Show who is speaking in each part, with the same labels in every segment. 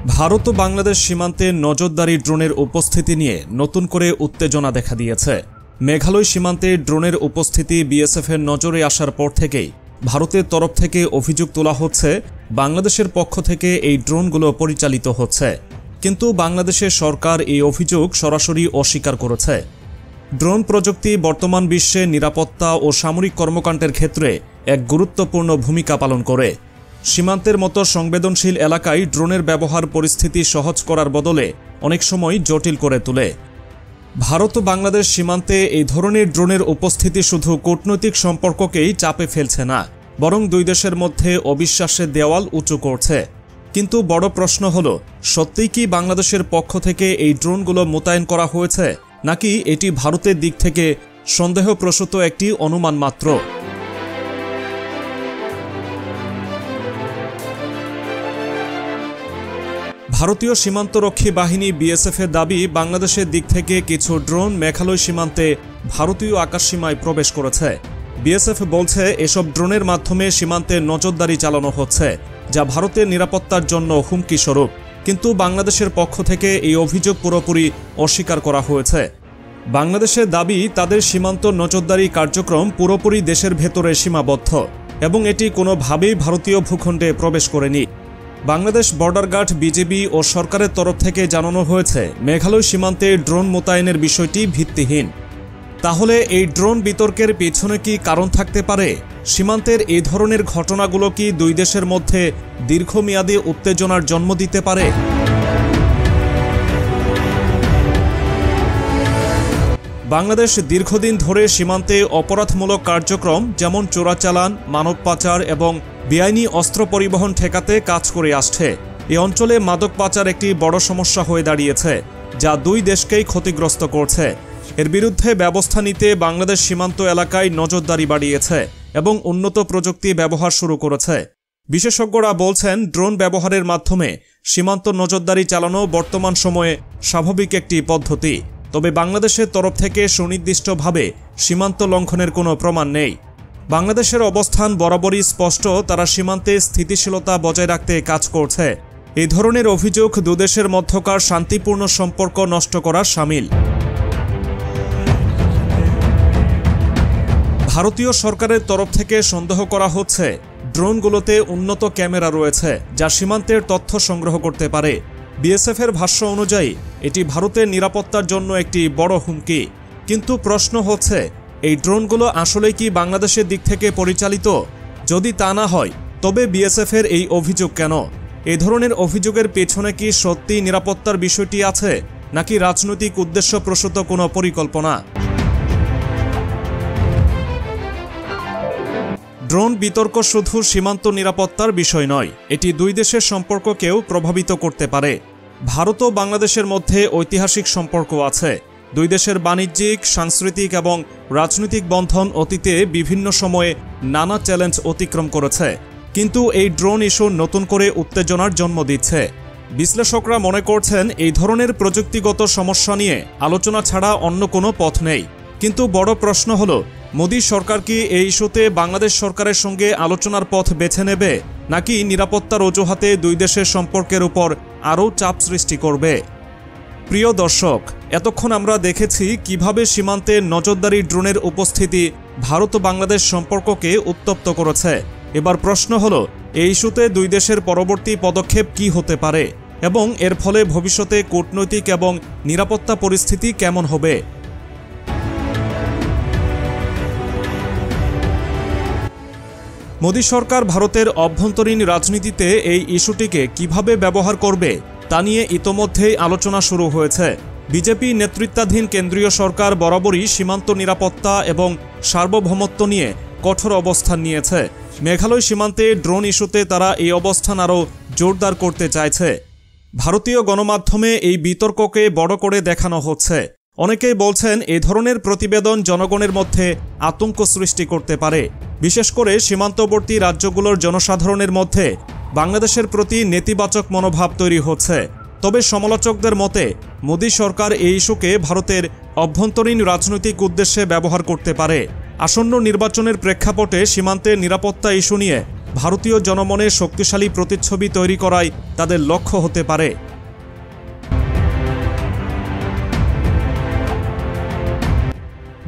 Speaker 1: ভারত ও বাংলাদেশ সীমান্তে নজরদারি ড্রোনের উপস্থিতি নিয়ে নতুন করে উত্তেজনা দেখা দিয়েছে। মেঘালয় সীমান্তে ড্রোনের উপস্থিতি বিএসএফের নজরে আসার পর থেকেই ভারতের তরফ থেকে অভিযোগ তোলা হচ্ছে বাংলাদেশের পক্ষ থেকে এই ড্রোনগুলো পরিচালিত হচ্ছে, কিন্তু বাংলাদেশের সরকার এই অভিযোগ সরাসরি অস্বীকার করেছে। ড্রোন প্রযুক্তি বর্তমান বিশ্বে নিরাপত্তা ও সামরিক কর্মকাণ্ডের ক্ষেত্রে এক গুরুত্বপূর্ণ ভূমিকা পালন করে। সীমান্তের মতো সংবেদনশীল এলাকায় ড্রোনের ব্যবহার পরিস্থিতি সহজ করার বদলে অনেক সময় জটিল করে তোলে। ভারত ও বাংলাদেশ সীমান্তে এই ধরনের ড্রোনের উপস্থিতি শুধু কূটনৈতিক সম্পর্ককেই চাপে ফেলছে না, বরং দুই দেশের মধ্যে অবিশ্বাসের দেওয়াল উঁচু করছে। কিন্তু বড় প্রশ্ন হলো, সত্যিই কি বাংলাদেশের পক্ষ থেকে এই ড্রোনগুলো মোতায়েন করা হয়েছে, নাকি এটি ভারতের দিক থেকে সন্দেহপ্রসূত একটি অনুমান মাত্র? ভারতীয় সীমান্তরক্ষী বাহিনী বিএসএফের দাবি, বাংলাদেশের দিক থেকে কিছু ড্রোন মেঘালয় সীমান্তে ভারতীয় আকাশসীমায় প্রবেশ করেছে। বিএসএফ বলছে এসব ড্রোনের মাধ্যমে সীমান্তে নজরদারি চালানো হচ্ছে, যা ভারতের নিরাপত্তার জন্য হুমকি স্বরূপ। কিন্তু বাংলাদেশের পক্ষ থেকে এই অভিযোগ পুরোপুরি অস্বীকার করা হয়েছে। বাংলাদেশের দাবি, তাদের সীমান্ত নজরদারি কার্যক্রম পুরোপুরি দেশের ভেতরে সীমাবদ্ধ এবং এটি কোনোভাবেই ভারতীয় ভূখণ্ডে প্রবেশ করেনি। বাংলাদেশ বর্ডার গার্ড, বিজিবি ও সরকারের তরফ থেকে জানানো হয়েছে মেঘালয় সীমান্তে ড্রোন মোতায়েনের বিষয়টি ভিত্তিহীন। তাহলে এই ড্রোন বিতর্কের পেছনে কি কারণ থাকতে পারে? সীমান্তের এই ধরনের ঘটনাগুলো কি দুই দেশের মধ্যে দীর্ঘমেয়াদী উত্তেজনার জন্ম দিতে পারে? বাংলাদেশ দীর্ঘদিন ধরে সীমান্তে অপরাধমূলক কার্যক্রম যেমন চোরাচালান, মানব পাচার এবং বেআইনি অস্ত্র পরিবহন ঠেকাতে কাজ করে আসছে। এই অঞ্চলে মাদক পাচার একটি বড় সমস্যা হয়ে দাঁড়িয়েছে, যা দুই দেশকেই ক্ষতিগ্রস্ত করছে। এর বিরুদ্ধে ব্যবস্থা নিতে বাংলাদেশ সীমান্ত এলাকায় নজরদারি বাড়িয়েছে এবং উন্নত প্রযুক্তি ব্যবহার শুরু করেছে। বিশেষজ্ঞরা বলছেন, ড্রোন ব্যবহারের মাধ্যমে সীমান্ত নজরদারি চালানো বর্তমান সময়ে স্বাভাবিক একটি পদ্ধতি। তবে বাংলাদেশের তরফ থেকে সুনির্দিষ্টভাবে সীমান্ত লঙ্ঘনের কোনো প্রমাণ নেই। বাংলাদেশের অবস্থান বরাবরই স্পষ্ট, তারা সীমান্তে স্থিতিশীলতা বজায় রাখতে কাজ করছে। এই ধরনের অভিযোগ দুদেশের মধ্যকার শান্তিপূর্ণ সম্পর্ক নষ্ট করার শামিল। ভারতীয় সরকারের তরফ থেকে সন্দেহ করা হচ্ছে ড্রোনগুলোতে উন্নত ক্যামেরা রয়েছে, যা সীমান্তের তথ্য সংগ্রহ করতে পারে। বিএসএফের ভাষ্য অনুযায়ী এটি ভারতের নিরাপত্তার জন্য একটি বড় হুমকি। কিন্তু প্রশ্ন হচ্ছে, এই ড্রোনগুলো আসলেই কি বাংলাদেশের দিক থেকে পরিচালিত? যদি তা না হয়, তবে বিএসএফের এই অভিযোগ কেন? এই ধরনের অভিযোগের পেছনে কি সত্যি নিরাপত্তার বিষয়টি আছে, নাকি রাজনৈতিক উদ্দেশ্যপ্রসূত কোনো পরিকল্পনা? ড্রোন বিতর্ক শুধু সীমান্ত নিরাপত্তার বিষয় নয়, এটি দুই দেশের সম্পর্ককেও প্রভাবিত করতে পারে। ভারত ও বাংলাদেশের মধ্যে ঐতিহাসিক সম্পর্ক আছে। দুই দেশের বাণিজ্যিক, সাংস্কৃতিক এবং রাজনৈতিক বন্ধন অতীতে বিভিন্ন সময়ে নানা চ্যালেঞ্জ অতিক্রম করেছে। কিন্তু এই ড্রোন ইস্যু নতুন করে উত্তেজনার জন্ম দিচ্ছে। বিশ্লেষকরা মনে করছেন, এই ধরনের প্রযুক্তিগত সমস্যা নিয়ে আলোচনা ছাড়া অন্য কোনো পথ নেই। কিন্তু বড় প্রশ্ন হলো, মোদী সরকার কি এই ইস্যুতে বাংলাদেশ সরকারের সঙ্গে আলোচনার পথ বেছে নেবে, নাকি নিরাপত্তার অজুহাতে দুই দেশের সম্পর্কের উপর আরও চাপ সৃষ্টি করবে? প্রিয় দর্শক, এতক্ষণ আমরা দেখেছি কিভাবে সীমান্তে নজরদারি ড্রোনের উপস্থিতি ভারত ও বাংলাদেশ সম্পর্ককে উত্তপ্ত করেছে। এবার প্রশ্ন হলো, এই ইস্যুতে দুই দেশের পরবর্তী পদক্ষেপ কি হতে পারে এবং এর ফলে ভবিষ্যতে কূটনৈতিক এবং নিরাপত্তা পরিস্থিতি কেমন হবে? মোদী সরকার ভারতের অভ্যন্তরীণ রাজনীতিতে এই ইস্যুটিকে কিভাবে ব্যবহার করবে তা নিয়ে ইতোমধ্যেই আলোচনা শুরু হয়েছে। বিজেপি নেতৃত্বাধীন কেন্দ্রীয় সরকার বরাবরই সীমান্ত নিরাপত্তা এবং সার্বভৌমত্ব নিয়ে কঠোর অবস্থান নিয়েছে। মেঘালয় সীমান্তে ড্রোন ইস্যুতে তারা এই অবস্থান আরও জোরদার করতে চাইছে। ভারতীয় গণমাধ্যমে এই বিতর্ককে বড় করে দেখানো হচ্ছে। অনেকেই বলছেন, এই ধরনের প্রতিবেদন জনগণের মধ্যে আতঙ্ক সৃষ্টি করতে পারে। বিশেষ করে সীমান্তবর্তী রাজ্যগুলোর জনসাধারণের মধ্যে বাংলাদেশের প্রতি নেতিবাচক মনোভাব তৈরি হচ্ছে। তবে সমালোচকদের মতে, মোদী সরকার এই ইস্যুকে ভারতের অভ্যন্তরীণ রাজনৈতিক উদ্দেশ্যে ব্যবহার করতে পারে। আসন্ন নির্বাচনের প্রেক্ষাপটে সীমান্তের নিরাপত্তা ইস্যু নিয়ে ভারতীয় জনমনে শক্তিশালী প্রতিচ্ছবি তৈরি করাই তাদের লক্ষ্য হতে পারে।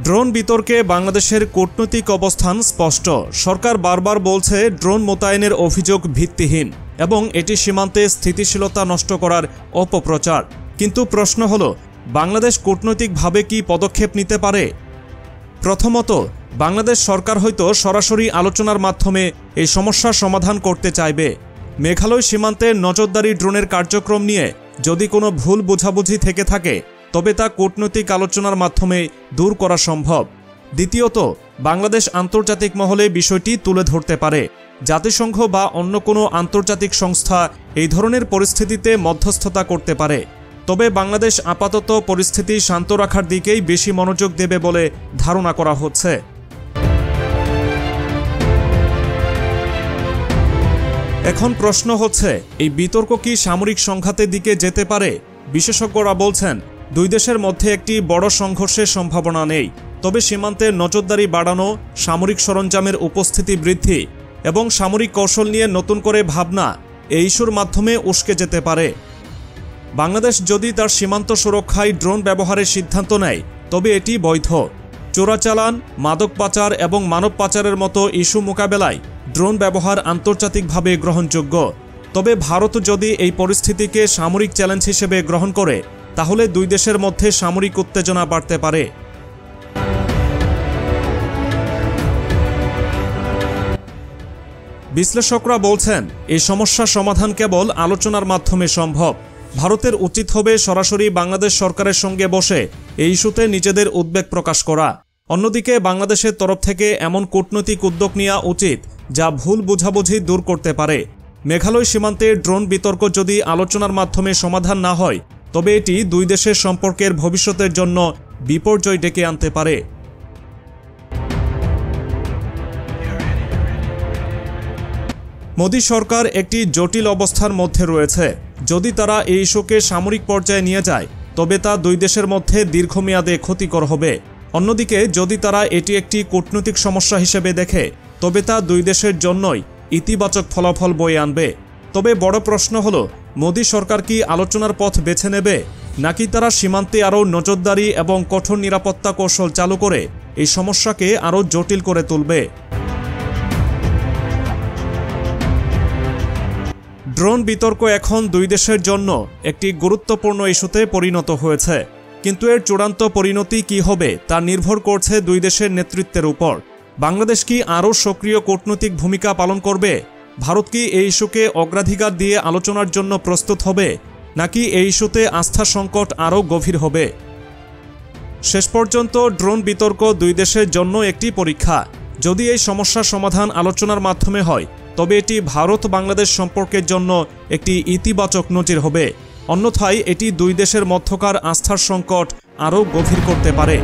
Speaker 1: ড্রোন বিতর্কে বাংলাদেশের কূটনৈতিক অবস্থান স্পষ্ট। সরকার বারবার বলছে ড্রোন মোতায়েনের অভিযোগ ভিত্তিহীন এবং এটি সীমান্তে স্থিতিশীলতা নষ্ট করার অপপ্রচার। কিন্তু প্রশ্ন হলো, বাংলাদেশ কূটনৈতিকভাবে কি পদক্ষেপ নিতে পারে? প্রথমত, বাংলাদেশ সরকার হয়তো সরাসরি আলোচনার মাধ্যমে এই সমস্যার সমাধান করতে চাইবে। মেঘালয় সীমান্তে নজরদারি ড্রোনের কার্যক্রম নিয়ে যদি কোনো ভুল বোঝাবুঝি থেকে থাকে তবে তা কূটনৈতিক আলোচনার মাধ্যমে দূর করা সম্ভব। দ্বিতীয়ত, বাংলাদেশ আন্তর্জাতিক মহলে বিষয়টি তুলে ধরতে পারে। জাতিসংঘ বা অন্য কোনো আন্তর্জাতিক সংস্থা এই ধরনের পরিস্থিতিতে মধ্যস্থতা করতে পারে। তবে বাংলাদেশ আপাতত পরিস্থিতি শান্ত রাখার দিকেই বেশি মনোযোগ দেবে বলে ধারণা করা হচ্ছে। এখন প্রশ্ন হচ্ছে, এই বিতর্ক কি সামরিক সংঘাতের দিকে যেতে পারে? বিশেষজ্ঞরা বলছেন, দুই দেশের মধ্যে একটি বড় সংঘর্ষের সম্ভাবনা নেই, তবে সীমান্তে নজরদারি বাড়ানো, সামরিক সরঞ্জামের উপস্থিতি বৃদ্ধি এবং সামরিক কৌশল নিয়ে নতুন করে ভাবনা এই ইস্যুর মাধ্যমে উস্কে যেতে পারে। বাংলাদেশ যদি তার সীমান্ত সুরক্ষায় ড্রোন ব্যবহারের সিদ্ধান্ত নেয় তবে এটি বৈধ। চোরাচালান, মাদক পাচার এবং মানব পাচারের মতো ইস্যু মোকাবেলায় ড্রোন ব্যবহার আন্তর্জাতিকভাবে গ্রহণযোগ্য। তবে ভারত যদি এই পরিস্থিতিকে সামরিক চ্যালেঞ্জ হিসেবে গ্রহণ করে তাহলে দুই দেশের মধ্যে সামরিক উত্তেজনা বাড়তে পারে। বিশ্লেষকরা বলছেন, এই সমস্যার সমাধান কেবল আলোচনার মাধ্যমে সম্ভব। ভারতের উচিত হবে সরাসরি বাংলাদেশ সরকারের সঙ্গে বসে এই ইস্যুতে নিজেদের উদ্বেগ প্রকাশ করা। অন্যদিকে বাংলাদেশের তরফ থেকে এমন কূটনৈতিক উদ্যোগ নেওয়া উচিত যা ভুল বোঝাবুঝি দূর করতে পারে। মেঘালয় সীমান্তে ড্রোন বিতর্ক যদি আলোচনার মাধ্যমে সমাধান না হয় তবে এটি দুই দেশের সম্পর্কের ভবিষ্যতের জন্য বিপর্যয় ডেকে আনতে পারে। মোদি সরকার একটি জটিল অবস্থার মধ্যে রয়েছে। যদি তারা এই ইস্যুকে সামরিক পর্যায়ে নিয়ে যায় তবে তা দুই দেশের মধ্যে দীর্ঘমেয়াদে ক্ষতিকর হবে। অন্যদিকে যদি তারা এটি একটি কূটনৈতিক সমস্যা হিসেবে দেখে তবে তা দুই দেশের জন্যই ইতিবাচক ফলাফল বয়ে আনবে। তবে বড় প্রশ্ন হলো, মোদি সরকার কি আলোচনার পথ বেছে নেবে, নাকি তারা সীমান্তে আরও নজরদারি এবং কঠোর নিরাপত্তা কৌশল চালু করে এই সমস্যাকে আরও জটিল করে তুলবে? ড্রোন বিতর্ক এখন দুই দেশের জন্য একটি গুরুত্বপূর্ণ ইস্যুতে পরিণত হয়েছে, কিন্তু এর চূড়ান্ত পরিণতি কি হবে তা নির্ভর করছে দুই দেশের নেতৃত্বের উপর। বাংলাদেশ কি আরও সক্রিয় কূটনৈতিক ভূমিকা পালন করবে? ভারত কি এই ইস্যুকে অগ্রাধিকার দিয়ে আলোচনার জন্য প্রস্তুত হবে, নাকি এই ইস্যুতে আস্থা সংকট আরও গভীর হবে? শেষ পর্যন্ত ড্রোন বিতর্ক দুই দেশের জন্য একটি পরীক্ষা। যদি এই সমস্যার সমাধান আলোচনার মাধ্যমে হয় তবে এটি ভারত বাংলাদেশ সম্পর্কের জন্য একটি ইতিবাচক নজির হবে। অন্যথায় এটি দুই দেশের মধ্যকার আস্থার সংকট আরও গভীর করতে পারে।